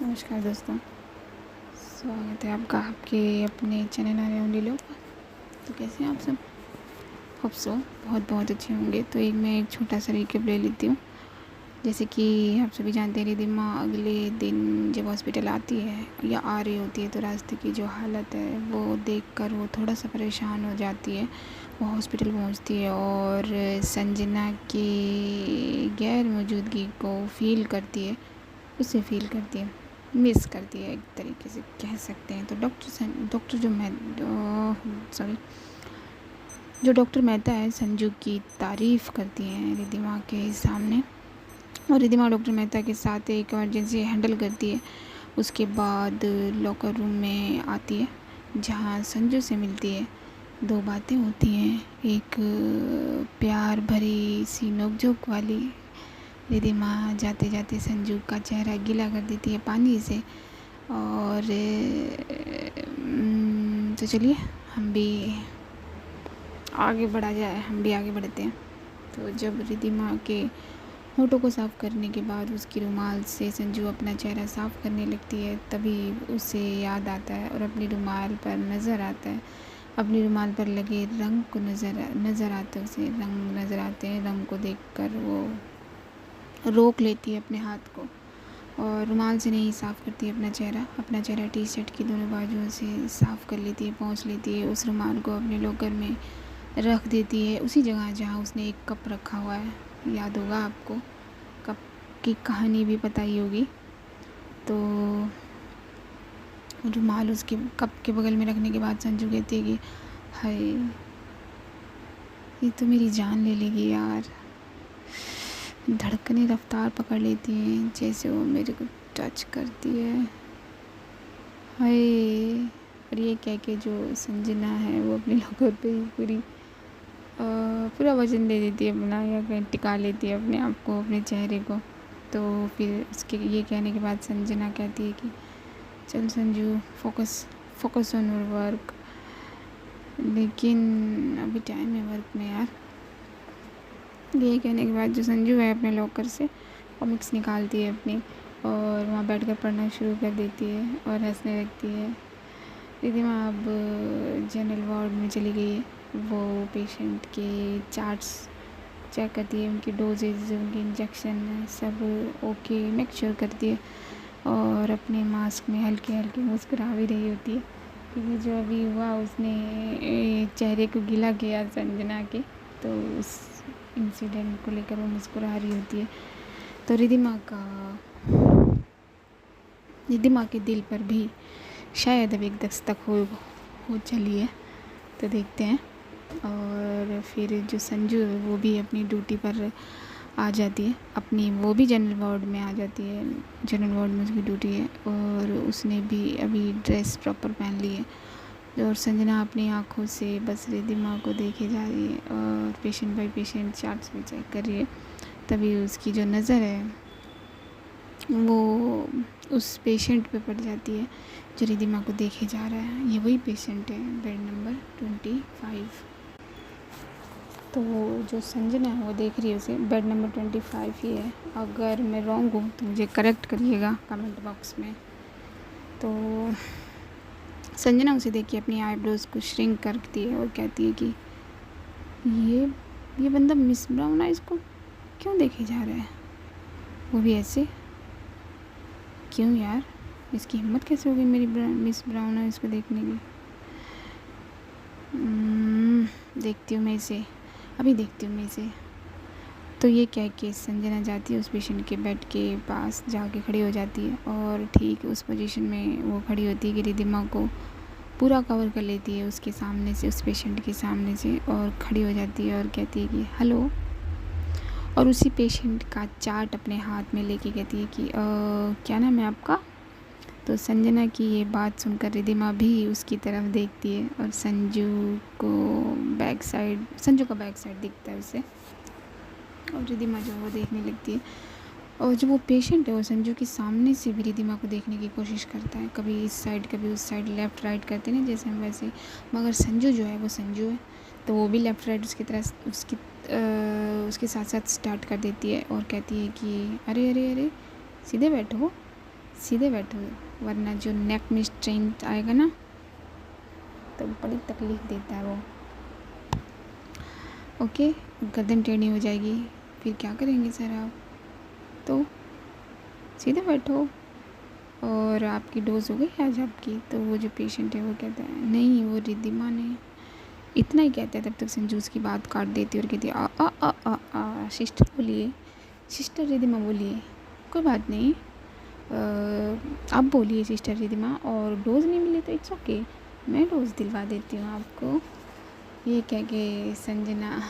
नमस्कार दोस्तों, स्वागत है आपका आपके अपने चैनल आने ओनली लोग। तो कैसे हैं आप सब? होप सो बहुत बहुत अच्छे होंगे। तो मैं एक छोटा सा रिकैप ले लेती हूँ। जैसे कि आप सभी जानते हैं, रिधिमा अगले दिन जब हॉस्पिटल आती है या आ रही होती है तो रास्ते की जो हालत है वो देखकर वो थोड़ा सा परेशान हो जाती है। वो हॉस्पिटल पहुंचती है और संजना की गैर मौजूदगी को फील करती है, उसे फील करती है, मिस करती है, एक तरीके से कह सकते हैं। तो डॉक्टर मेहता है संजू की तारीफ़ करती हैं रिधिमा के सामने, और रिधिमा डॉक्टर मेहता के साथ एक इमरजेंसी हैंडल करती है। उसके बाद लॉकर रूम में आती है जहाँ संजू से मिलती है। दो बातें होती हैं, एक प्यार भरी सी नोक-झोंक वाली। रिधिमा जाते जाते संजू का चेहरा गीला कर देती है पानी से। और तो चलिए हम भी आगे बढ़ते हैं। तो जब रिधिमा के होठों को साफ़ करने के बाद उसकी रुमाल से संजू अपना चेहरा साफ़ करने लगती है, तभी उसे याद आता है और अपनी रुमाल पर लगे रंग को नज़र आते हैं। रंग को देखकर वो रोक लेती है अपने हाथ को और रुमाल से नहीं साफ़ करती है अपना चेहरा टी शर्ट की दोनों बाजुओं से साफ़ कर लेती है, पोंछ लेती है। उस रुमाल को अपने लॉकर में रख देती है, उसी जगह जहाँ उसने एक कप रखा हुआ है। याद होगा आपको, कप की कहानी भी पता ही होगी। तो रुमाल उसके कप के बगल में रखने के बाद संजू कहती है कि हाय, ये तो मेरी जान ले लेगी यार। धड़कनें रफ्तार पकड़ लेती हैं जैसे वो मेरे को टच करती है। हाय। और ये कह के जो संजना है वो अपने लॉकर पे ही पूरा वजन ले देती है अपना, या कहीं टिका लेती है अपने आप को, अपने चेहरे को। तो फिर उसके ये कहने के बाद संजना कहती है कि चल Sanju, focus on your work. लेकिन अभी टाइम है वर्क में यार। ये कहने के बाद जो संजू है अपने लॉकर से कॉमिक्स निकालती है अपनी, और वहाँ बैठकर पढ़ना शुरू कर देती है और हंसने लगती है। रिधिमा अब जनरल वार्ड में चली गई है। वो पेशेंट के चार्ट्स चेक करती है, उनकी डोजेज, उनके इंजेक्शन सब ओके मेक श्योर करती है, और अपने मास्क में हल्के हल्के मुस्कुरा भी रही होती है, क्योंकि जो अभी हुआ उसने चेहरे को गीला किया संजना के, तो उस इंसिडेंट को लेकर वो मुस्कुरा रही होती है। तो रिधिमा के दिल पर भी शायद अब एक दस्तक हो चली है। तो देखते हैं। और फिर जो संजू है वो भी अपनी ड्यूटी पर आ जाती है, वो भी जनरल वार्ड में आ जाती है। जनरल वार्ड में उसकी ड्यूटी है और उसने भी अभी ड्रेस प्रॉपर पहन ली है। और संजना अपनी आँखों से बस रिधिमा को देखे जा रही है और पेशेंट बाय पेशेंट चार्ट्स भी चेक कर रही है। तभी उसकी जो नज़र है वो उस पेशेंट पे पड़ जाती है जो रिधिमा को देखे जा रहा है। ये वही पेशेंट है, बेड नंबर 25। तो जो संजना है वो देख रही है उसे, बेड नंबर 25 ही है। अगर मैं रॉन्ग हूँ तो मुझे करेक्ट करिएगा कमेंट बॉक्स में। तो संजना उसे देख के अपनी आईब्रोज़ को श्रिंक करती है और कहती है कि ये बंदा मिस ब्राउन है, इसको क्यों देखे जा रहा है, वो भी ऐसे? क्यों यार, इसकी हिम्मत कैसे हो गई मेरी मिस ब्राउन है इसको देखने की? देखती हूँ मैं इसे। तो ये कह के संजना जाती है उस पेशेंट के बेड के पास, जाके खड़ी हो जाती है और ठीक उस पोजीशन में वो खड़ी होती है कि रिधिमा को पूरा कवर कर लेती है उसके सामने से, उस पेशेंट के सामने से, और खड़ी हो जाती है और कहती है कि हेलो। और उसी पेशेंट का चार्ट अपने हाथ में लेके कहती है कि क्या नाम है आपका? तो संजना की ये बात सुनकर रिधिमा भी उसकी तरफ देखती है और संजू का बैक साइड दिखता है उसे, और रिधिमा जो वो देखने लगती है। और जो वो पेशेंट है वो संजू के सामने से भी रिधिमा को देखने की कोशिश करता है, कभी इस साइड कभी उस साइड, लेफ़्ट राइट करते ना जैसे हम वैसे। मगर संजू जो है वो संजू है, तो वो भी लेफ़्ट राइट उसके साथ साथ स्टार्ट कर देती है और कहती है कि अरे अरे अरे, सीधे बैठो, सीधे बैठो, वरना जो नेक में स्ट्रेन आएगा ना तो बड़ी तकलीफ़ देता है वो। ओके, गर्दन टेढ़ी हो जाएगी, फिर क्या करेंगे सर आप? तो सीधे बैठो। और आपकी डोज हो गई आज आपकी? तो वो जो पेशेंट है वो कहता है नहीं, वो रिद्धिमा ने, इतना ही कहता है। तब तक संजू उसकी बात काट देती है और कहती है आ आ आ आ आ सिस्टर बोलिए, सिस्टर रिद्धिमा बोलिए, कोई बात नहीं, आप बोलिए सिस्टर रिद्धिमा, और डोज नहीं मिली तो इट्स ओके, मैं डोज दिलवा देती हूँ आपको। ये कह के संजना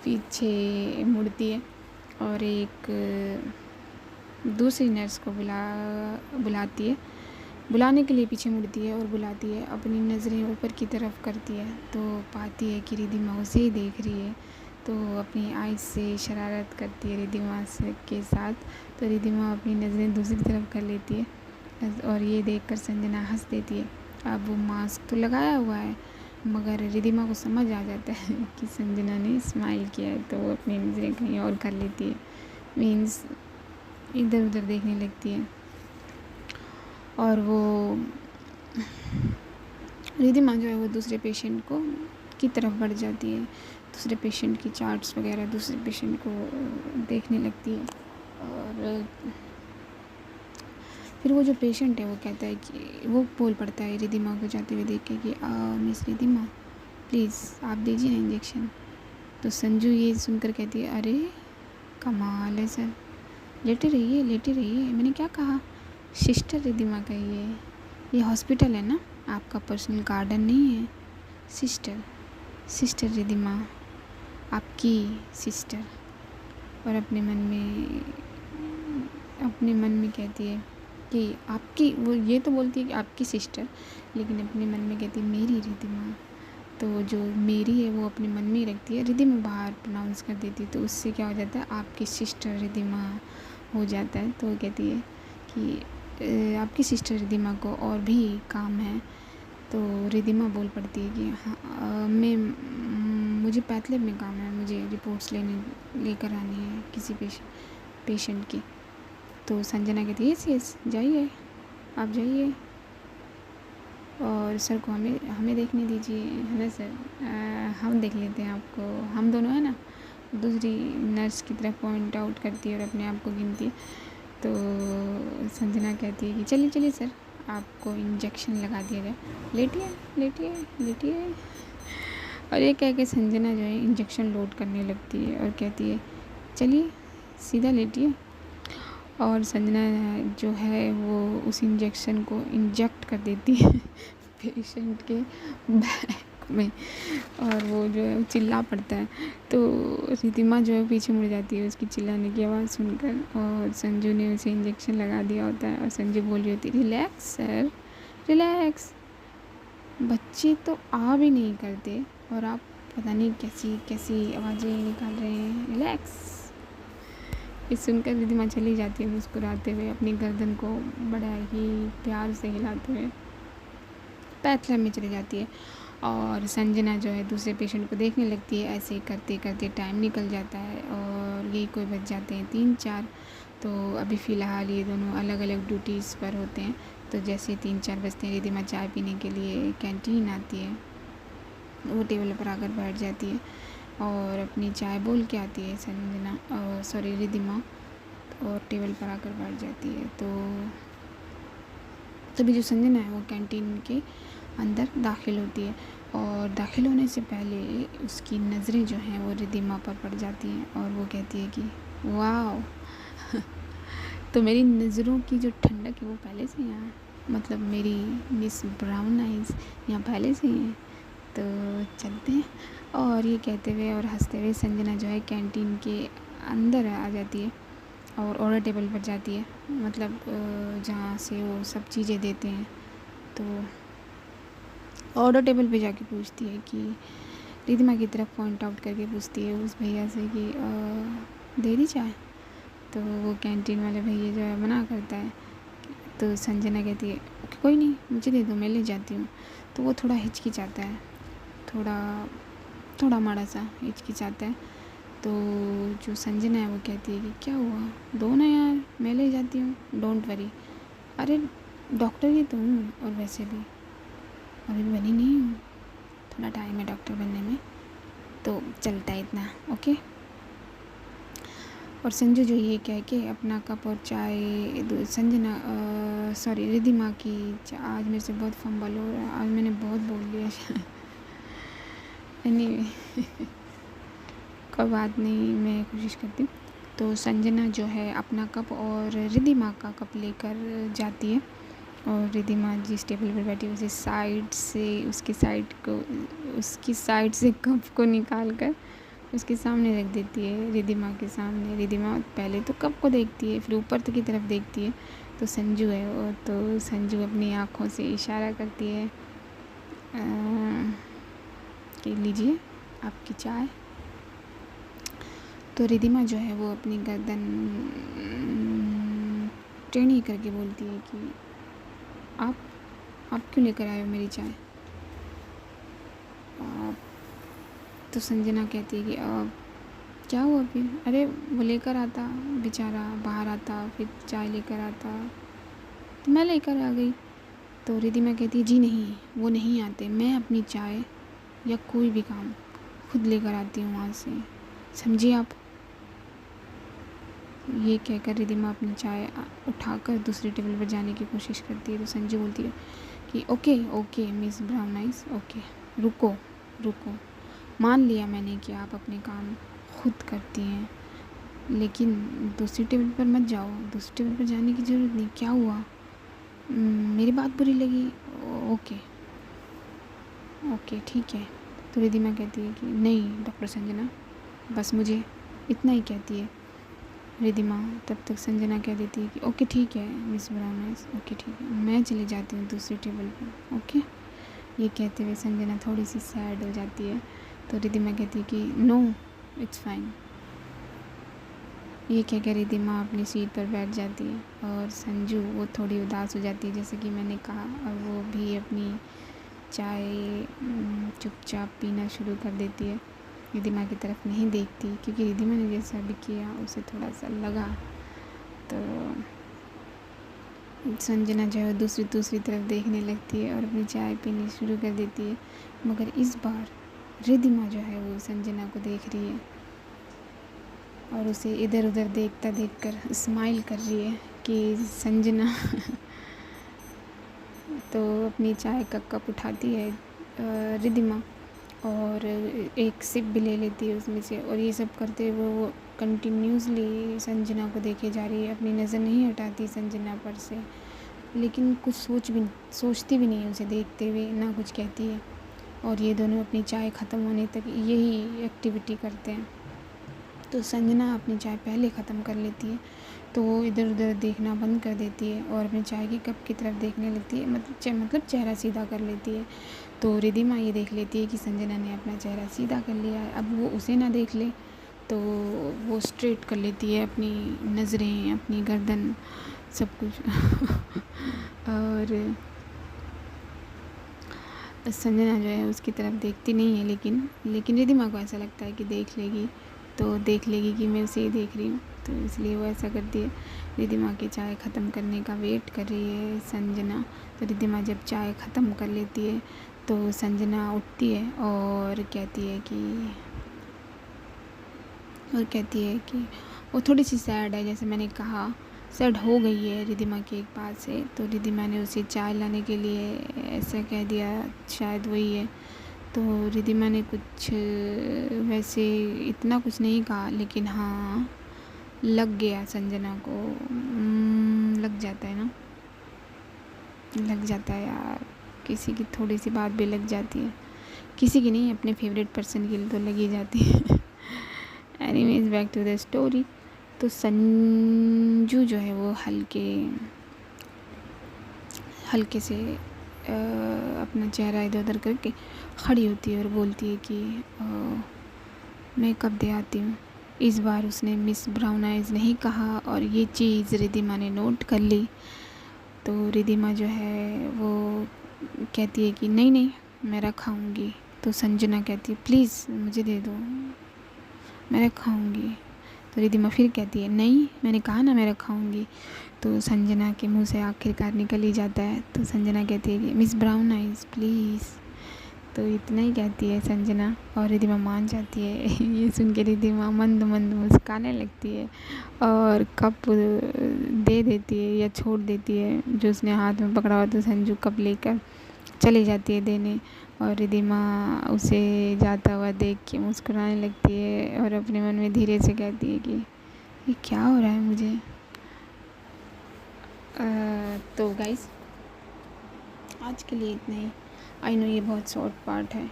पीछे मुड़ती है और एक दूसरी नर्स को बुलाती है, बुलाने के लिए पीछे मुड़ती है और बुलाती है, अपनी नज़रें ऊपर की तरफ करती है तो पाती है कि रिद्धिमा उसे ही देख रही है, तो अपनी आइज़ से शरारत करती है रिद्धिमा के साथ। तो रिद्धिमा अपनी नज़रें दूसरी तरफ कर लेती है और ये देखकर संजना हंस देती है। अब वो मास्क तो लगाया हुआ है, मगर रिद्धिमा को समझ आ जाता है कि संजना ने स्माइल किया है, तो वो अपनी नज़रें कहीं और कर लेती है, मीन्स इधर उधर देखने लगती है। और वो रिद्धिमा जो है वो दूसरे पेशेंट को की तरफ बढ़ जाती है, दूसरे पेशेंट की चार्ट्स वगैरह दूसरे पेशेंट को देखने लगती है। और फिर वो जो पेशेंट है वो कहता है कि वो बोल पड़ता है रिद्धिमा को जाते हुए देख के कि मिस रिद्धिमा प्लीज़ आप दीजिए ना इंजेक्शन। तो संजू ये सुनकर कहती है अरे कमाल है सर, लेटे रहिए लेटे रहिए, मैंने क्या कहा? सिस्टर रिद्धिमा कहिए, ये हॉस्पिटल है ना, आपका पर्सनल गार्डन नहीं है। सिस्टर, सिस्टर रिद्धिमा, आपकी सिस्टर। और अपने मन में कहती है कि आपकी, वो ये तो बोलती है कि आपकी सिस्टर, लेकिन अपने मन में कहती है मेरी रिद्धिमा। तो जो मेरी है वो अपने मन में ही रखती है, रिद्धिमा बाहर प्रोनाउंस कर देती है, तो उससे क्या हो जाता है आपकी सिस्टर रिद्धिमा हो जाता है। तो वो कहती है कि आपकी सिस्टर रिद्धिमा को और भी काम है। तो रिद्धिमा बोल पड़ती है कि हाँ मुझे पैथलैब में काम है, मुझे रिपोर्ट्स लेकर आनी है किसी पेशेंट की। तो संजना कहती है यस जाइए, आप जाइए और सर को हमें देखने दीजिए, है ना सर, हम देख लेते हैं आपको, हम दोनों है ना। दूसरी नर्स की तरफ पॉइंट आउट करती है और अपने आप को गिनती है। तो संजना कहती है कि चलिए चलिए सर, आपको इंजेक्शन लगा दिया जाए, लेटिए लेटिए लेटिए। और ये कह के संजना जो है इंजेक्शन लोड करने लगती है और कहती है चलिए सीधा लेटिए। और संजना जो है वो उस इंजेक्शन को इंजेक्ट कर देती है पेशेंट के बैक में, और वो जो है चिल्ला पड़ता है। तो रिद्धिमा जो है पीछे मुड़ जाती है उसकी चिल्लाने की आवाज़ सुनकर, और संजू ने उसे इंजेक्शन लगा दिया होता है और संजू बोल रही होती है रिलैक्स सर रिलैक्स, बच्चे तो आ भी नहीं करते और आप पता नहीं कैसी कैसी आवाज़ें निकाल रहे हैं, रिलैक्स। ये सुनकर रिद्धिमा चली जाती है मुस्कुराते हुए, अपनी गर्दन को बड़ा ही प्यार से हिलाते हुए पैथलैब में चली जाती है। और संजना जो है दूसरे पेशेंट को देखने लगती है। ऐसे करते करते टाइम निकल जाता है और यही कोई बच जाते हैं 3-4। तो अभी फ़िलहाल ये दोनों अलग अलग ड्यूटीज़ पर होते हैं। तो जैसे 3-4 बजते हैं रिद्धिमा चाय पीने के लिए कैंटीन आती है, वो टेबल पर आकर बैठ जाती है और अपनी चाय बोल के आती है संजना, सॉरी रिद्धिमा, और टेबल पर आकर बैठ जाती है। तो तभी जो संजना है वो कैंटीन के अंदर दाखिल होती है और दाखिल होने से पहले उसकी नज़रें जो हैं वो रिद्धिमा पर पड़ जाती हैं और वो कहती है कि वाह तो मेरी नज़रों की जो ठंडक है वो पहले से यहाँ, मतलब मेरी मिस ब्राउन आइज़ यहाँ पहले से ही हैं, तो चलते हैं। और ये कहते हुए और हंसते हुए संजना जो है कैंटीन के अंदर आ जाती है और ऑर्डर टेबल पर जाती है, मतलब जहाँ से वो सब चीज़ें देते हैं। तो ऑर्डर टेबल पे जाके पूछती है कि रिद्धिमा की तरफ पॉइंट आउट करके पूछती है उस भैया से कि दे दी चाय। तो वो कैंटीन वाले भैया जो है मना करता है। तो संजना कहती है कोई नहीं मुझे दे दो, मैं ले जाती हूँ। तो वो थोड़ा हिचकिचाता है, थोड़ा माड़ा सा हिचकिचाता है। तो जो संजना है वो कहती है कि क्या हुआ, दो ना यार, मैं ले जाती हूँ, डोंट वरी। अरे डॉक्टर ही तो हूँ, और वैसे भी अभी बनी नहीं हूँ, थोड़ा टाइम है डॉक्टर बनने में, तो चलता है इतना, ओके। और संजू जो ये कह के अपना कप और चाय संजना सॉरी रिद्धिमा की आज मेरे से बहुत फंबल हो रहा है, आज मैंने बहुत बोल दिया शायद। एनीवे कोई बात नहीं, मैं कोशिश करती हूँ। तो संजना जो है अपना कप और रिद्धिमा का कप लेकर जाती है, और रिद्धिमा जिस टेबल पर बैठी उसी साइड से उसकी साइड से कप को निकाल कर उसके सामने रख देती है, रिद्धिमा के सामने। रिद्धिमा पहले तो कप को देखती है, फिर ऊपर की तरफ देखती है, तो संजू है वो, तो संजू अपनी आँखों से इशारा करती है कि लीजिए आपकी चाय। तो रिद्धिमा जो है वो अपनी गर्दन टेढ़ी करके बोलती है कि आप क्यों लेकर आए हो मेरी चाय। तो संजना कहती है कि क्या हुआ फिर, अरे वो लेकर आता बेचारा, बाहर आता फिर चाय लेकर आता, तो मैं लेकर आ गई। तो रिद्धिमा कहती है जी नहीं, वो नहीं आते, मैं अपनी चाय या कोई भी काम खुद लेकर आती हूँ वहाँ से, समझिए आप। ये कहकर रिद्धिमा अपनी चाय उठाकर दूसरी टेबल पर जाने की कोशिश करती है। तो संजू बोलती है कि okay okay miss brown eyes, okay रुको रुको, मान लिया मैंने कि आप अपने काम खुद करती हैं, लेकिन दूसरी टेबल पर मत जाओ, दूसरी टेबल पर जाने की ज़रूरत नहीं, क्या हुआ, मेरी बात बुरी लगी, ओके ओके ठीक है। तो रिद्धिमा कहती है कि नहीं डॉक्टर संजना, बस मुझे इतना ही कहती है रिद्धिमा। तब तक संजना कह देती है कि ओके ठीक है मिस ब्राउन, ओके ठीक है, मैं चली जाती हूँ दूसरी टेबल पर, ओके। ये कहते हुए संजना थोड़ी सी सैड हो जाती है। तो रिद्धिमा कहती है कि नो इट्स फाइन। ये कहकर रिद्धिमा अपनी सीट पर बैठ जाती है, और संजू वो थोड़ी उदास हो जाती है जैसे कि मैंने कहा, और वो भी अपनी चाय चुपचाप पीना शुरू कर देती है, रिद्धिमा की तरफ नहीं देखती, क्योंकि रिद्धिमा ने जैसा भी किया उसे थोड़ा सा लगा। तो संजना जो है दूसरी तरफ देखने लगती है और अपनी चाय पीनी शुरू कर देती है, मगर इस बार रिद्धिमा जो है वो संजना को देख रही है और उसे इधर उधर देखकर स्माइल कर रही है कि संजना तो अपनी चाय का कप उठाती है रिद्धिमा, और एक सिप भी ले लेती है उसमें से, और ये सब करते हुए वो कंटिन्यूसली संजना को देखे जा रही है, अपनी नज़र नहीं हटाती संजना पर से, लेकिन कुछ सोचती भी नहीं है उसे देखते हुए, ना कुछ कहती है। और ये दोनों अपनी चाय ख़त्म होने तक यही एक्टिविटी करते हैं। तो संजना अपनी चाय पहले ख़त्म कर लेती है, तो वो इधर उधर देखना बंद कर देती है और अपनी चाय की कप की तरफ देखने लगती है, मतलब चेहरा सीधा कर लेती है। तो रिद्धिमा ये देख लेती है कि संजना ने अपना चेहरा सीधा कर लिया है, अब वो उसे ना देख ले, तो वो स्ट्रेट कर लेती है अपनी नज़रें, अपनी गर्दन, सब कुछ और संजना जो है उसकी तरफ देखती नहीं है, लेकिन रिद्धिमा को ऐसा लगता है कि देख लेगी कि मैं उसे ही देख रही हूँ, तो इसलिए वो ऐसा करती है। रिद्धिमा की चाय ख़त्म करने का वेट कर रही है संजना। तो रिद्धिमा जब चाय ख़त्म कर लेती है तो संजना उठती है और कहती है कि वो थोड़ी सी सैड है, जैसे मैंने कहा सैड हो गई है रिद्धिमा की एक बात से। तो रिद्धिमा ने उसे चाय लाने के लिए ऐसा कह दिया, शायद वही है। तो रिद्धिमा ने कुछ वैसे इतना कुछ नहीं कहा, लेकिन हाँ लग गया संजना को, लग जाता है ना, लग जाता है यार, किसी की थोड़ी सी बात भी लग जाती है, किसी की नहीं, अपने फेवरेट पर्सन के लिए तो लगी जाती है। Anyways back to the story. तो संजू जो है वो हल्के से अपना चेहरा इधर उधर करके खड़ी होती है और बोलती है कि मैं कब दे आती हूँ। इस बार उसने मिस ब्राउन आइज नहीं कहा, और ये चीज़ रिद्धिमा ने नोट कर ली। तो रिद्धिमा जो है वो कहती है कि नहीं मैं रखाऊंगी। तो संजना कहती है प्लीज़ मुझे दे दो, मैं रखाऊँगी। तो रिद्धिमा फिर कहती है नहीं, मैंने कहा ना मैं रखाऊँगी। तो संजना के मुंह से आखिरकार निकल ही जाता है। तो संजना कहती है कि मिस ब्राउन आइज़ प्लीज़। तो इतना ही कहती है संजना और रिद्धिमा मान जाती है। ये सुन के रिद्धिमा मंद मंद मुस्काने लगती है और कप दे देती है या छोड़ देती है जो उसने हाथ में पकड़ा हुआ। तो संजू कप लेकर चली जाती है देने और रिद्धिमा उसे जाता हुआ देख के मुस्कुराने लगती है और अपने मन में धीरे से कहती है कि ये क्या हो रहा है मुझे। तो गाइस आज के लिए इतना ही। आई नो ये बहुत शॉर्ट पार्ट है,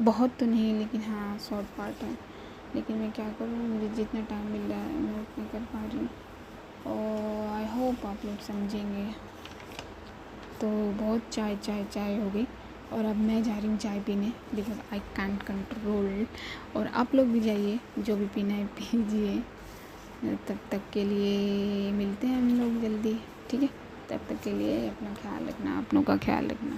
बहुत तो नहीं लेकिन हाँ शॉर्ट पार्ट है, लेकिन मैं क्या करूँ, मुझे जितना टाइम मिल रहा है मैं उतना कर पा रही हूँ और आई होप आप लोग समझेंगे। तो बहुत चाय चाय चाय हो गई और अब मैं जा रही हूँ चाय पीने बिकॉज आई कैंट कंट्रोल। और आप लोग भी जाइए, जो भी पीना है पीजिए। तब तक के लिए मिलते हैं हम लोग जल्दी, ठीक है। तब तक के लिए अपना ख्याल रखना, अपनों का ख्याल रखना।